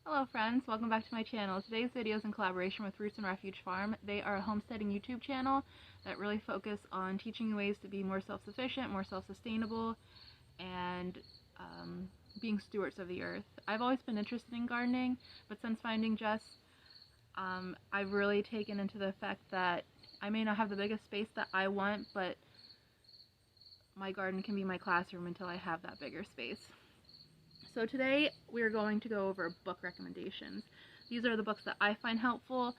Hello friends, welcome back to my channel. Today's video is in collaboration with Roots and Refuge Farm. They are a homesteading YouTube channel that really focus on teaching you ways to be more self-sufficient, more self-sustainable, and being stewards of the earth. I've always been interested in gardening, but since finding Jess, I've really taken into the fact that I may not have the biggest space that I want, but my garden can be my classroom until I have that bigger space. So today we are going to go over book recommendations. These are the books that I find helpful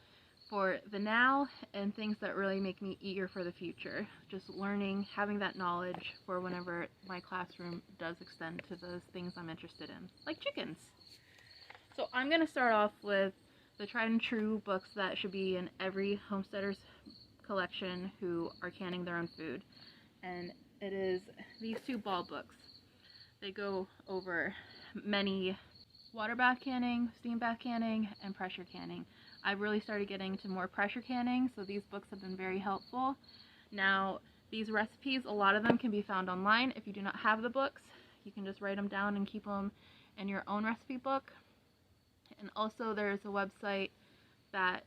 for the now and things that really make me eager for the future. Just learning, having that knowledge for whenever my classroom does extend to those things I'm interested in, like chickens. So I'm going to start off with the tried and true books that should be in every homesteader's collection who are canning their own food. And it is these two ball books. They go over many water bath canning, steam bath canning, and pressure canning. I've really started getting into more pressure canning, so these books have been very helpful. Now, these recipes, a lot of them can be found online. If you do not have the books, you can just write them down and keep them in your own recipe book. And also there's a website that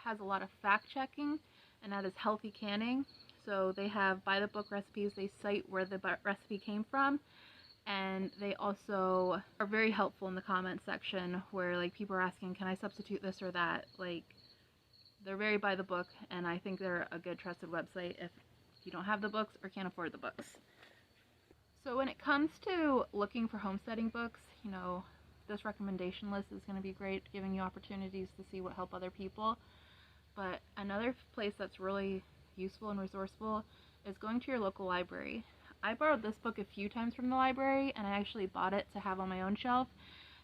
has a lot of fact-checking, and that is Healthy Canning. So they have by the book recipes, they cite where the recipe came from, and they also are very helpful in the comment section where like people are asking, can I substitute this or that? Like, they're very by the book, and I think they're a good trusted website if you don't have the books or can't afford the books. So when it comes to looking for homesteading books, you know, this recommendation list is going to be great, giving you opportunities to see what help other people. But another place that's really useful and resourceful is going to your local library. I borrowed this book a few times from the library, and I actually bought it to have on my own shelf,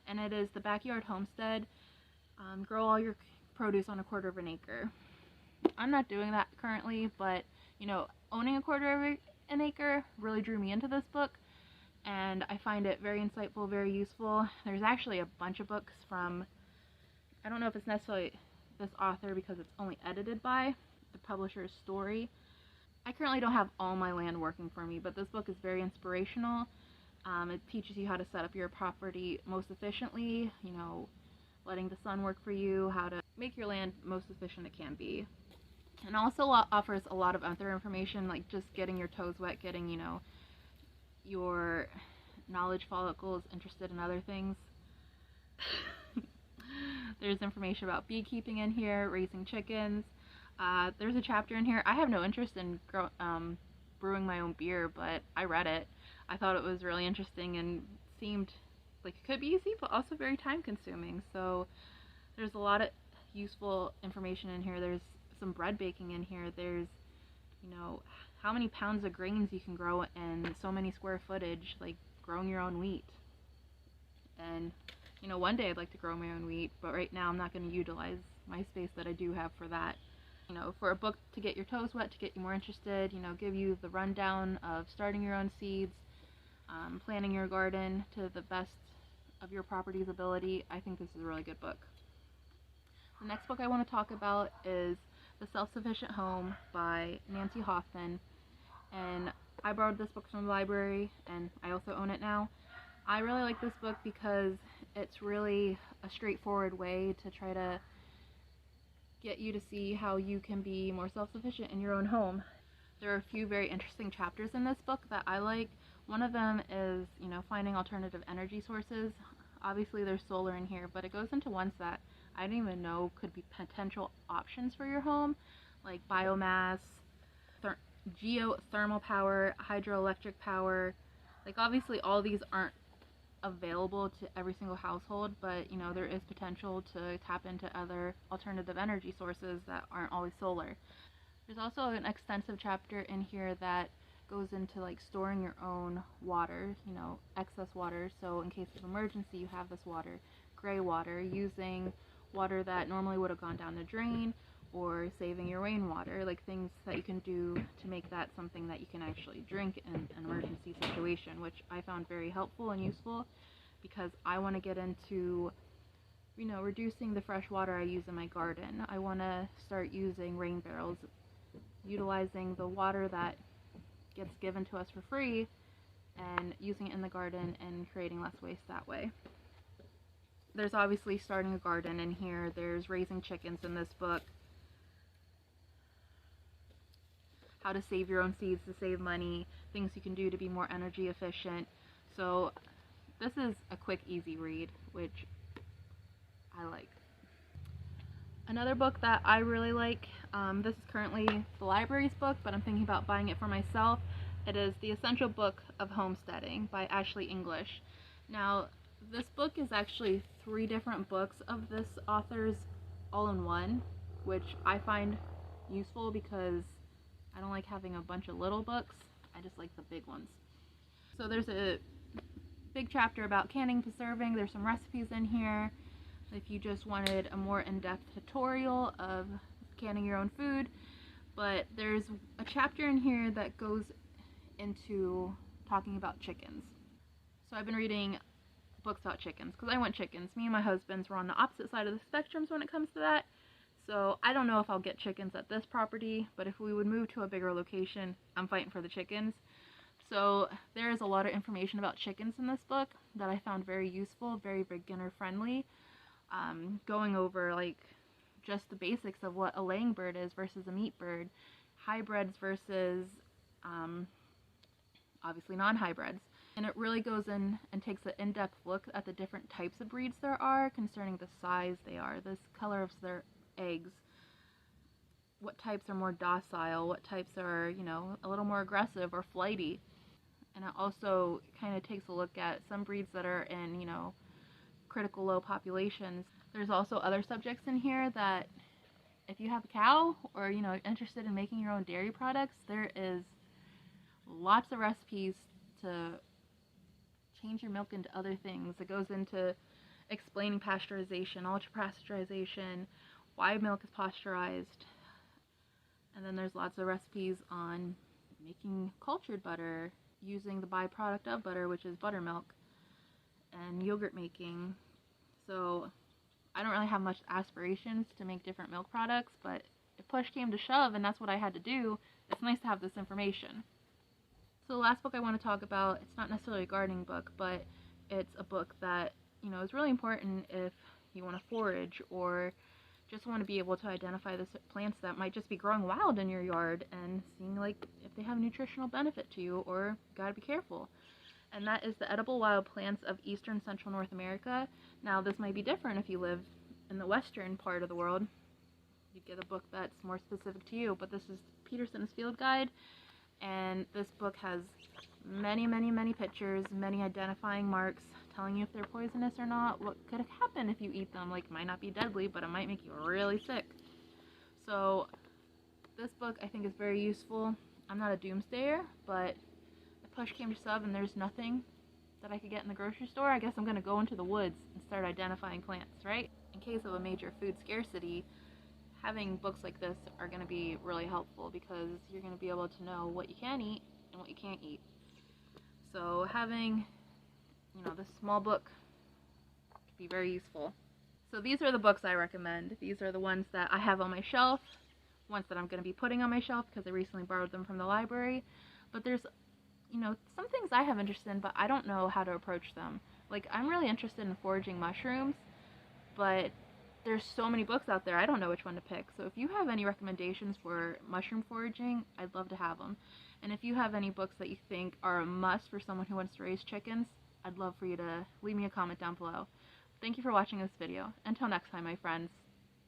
and it is the Backyard Homestead, Grow All Your Produce on a Quarter of an Acre. I'm not doing that currently, but you know, owning a quarter of an acre really drew me into this book, and I find it very insightful, very useful. There's actually a bunch of books from, I don't know if it's necessarily this author because it's only edited by the publisher's story. I currently don't have all my land working for me, but this book is very inspirational. It teaches you how to set up your property most efficiently, you know, letting the sun work for you, how to make your land most efficient it can be. And also offers a lot of other information, like just getting your toes wet, getting, you know, your knowledge follicles interested in other things. There's information about beekeeping in here, raising chickens. There's a chapter in here. I have no interest in brewing my own beer, but I read it. I thought it was really interesting and seemed like it could be easy, but also very time consuming. So there's a lot of useful information in here. There's some bread baking in here. There's, you know, how many pounds of grains you can grow in so many square footage, like growing your own wheat. And, you know, one day I'd like to grow my own wheat, but right now I'm not going to utilize my space that I do have for that. You know, for a book to get your toes wet, to get you more interested, you know, give you the rundown of starting your own seeds, planting your garden to the best of your property's ability, I think this is a really good book. The next book I want to talk about is The Self-Sufficient Home by Nancy Hoffman, and I borrowed this book from the library, and I also own it now. I really like this book because it's really a straightforward way to try to get you to see how you can be more self-sufficient in your own home. There are a few very interesting chapters in this book that I like. One of them is, you know, finding alternative energy sources. Obviously there's solar in here, but it goes into ones that I didn't even know could be potential options for your home, like biomass, geothermal power, hydroelectric power. Like, obviously all these aren't available to every single household, but you know, there is potential to tap into other alternative energy sources that aren't always solar. There's also an extensive chapter in here that goes into like storing your own water, you know, excess water, so in case of emergency you have this water. Gray water, using water that normally would have gone down the drain, or saving your rainwater, like things that you can do to make that something that you can actually drink in an emergency situation, which I found very helpful and useful because I want to get into, you know, reducing the fresh water I use in my garden. I want to start using rain barrels, utilizing the water that gets given to us for free and using it in the garden and creating less waste that way. there's obviously starting a garden in here. There's raising chickens in this book. How to save your own seeds to save money, things you can do to be more energy efficient. So this is a quick, easy read, which I like. Another book that I really like, this is currently the library's book, but I'm thinking about buying it for myself. It is The Essential Book of Homesteading by Ashley English. Now, this book is actually 3 different books of this author's all in one, which I find useful because I don't like having a bunch of little books. I just like the big ones. So there's a big chapter about canning, preserving. There's some recipes in here if you just wanted a more in-depth tutorial of canning your own food. But there's a chapter in here that goes into talking about chickens. So I've been reading books about chickens because I want chickens. Me and my husband were on the opposite side of the spectrums when it comes to that. So I don't know if I'll get chickens at this property, but if we would move to a bigger location, I'm fighting for the chickens. So there is a lot of information about chickens in this book that I found very useful, very beginner friendly. Going over like just the basics of what a laying bird is versus a meat bird, hybrids versus obviously non-hybrids. And it really goes in and takes an in-depth look at the different types of breeds there are concerning the size they are, the color of their eggs, what types are more docile, what types are, you know, a little more aggressive or flighty. And it also kind of takes a look at some breeds that are in, you know, critical low populations. There's also other subjects in here that if you have a cow or, you know, interested in making your own dairy products, there is lots of recipes to change your milk into other things. It goes into explaining pasteurization, ultra-pasteurization, why milk is pasteurized, and then there's lots of recipes on making cultured butter, using the byproduct of butter, which is buttermilk, and yogurt making. So I don't really have much aspirations to make different milk products, but if push came to shove and that's what I had to do, it's nice to have this information. So the last book I want to talk about, it's not necessarily a gardening book, but it's a book that, you know, is really important if you want to forage or just want to be able to identify the plants that might just be growing wild in your yard and seeing like if they have nutritional benefit to you, or gotta be careful. And that is The Edible Wild Plants of Eastern Central North America. Now this might be different if you live in the western part of the world. You get a book that's more specific to you, but this is Peterson's Field Guide, and this book has many pictures, many identifying marks telling you if they're poisonous or not, what could happen if you eat them. Like, it might not be deadly, but it might make you really sick. So this book I think is very useful. I'm not a doomsayer, but if push came to shove and there's nothing that I could get in the grocery store, I guess I'm going to go into the woods and start identifying plants, right? In case of a major food scarcity, having books like this are going to be really helpful because you're going to be able to know what you can eat and what you can't eat. So having, you know, this small book could be very useful. So these are the books I recommend. These are the ones that I have on my shelf, ones that I'm going to be putting on my shelf because I recently borrowed them from the library. But there's, you know, some things I have interest in, but I don't know how to approach them. Like, I'm really interested in foraging mushrooms, but there's so many books out there, I don't know which one to pick. So if you have any recommendations for mushroom foraging, I'd love to have them. And if you have any books that you think are a must for someone who wants to raise chickens, I'd love for you to leave me a comment down below. Thank you for watching this video. Until next time, my friends.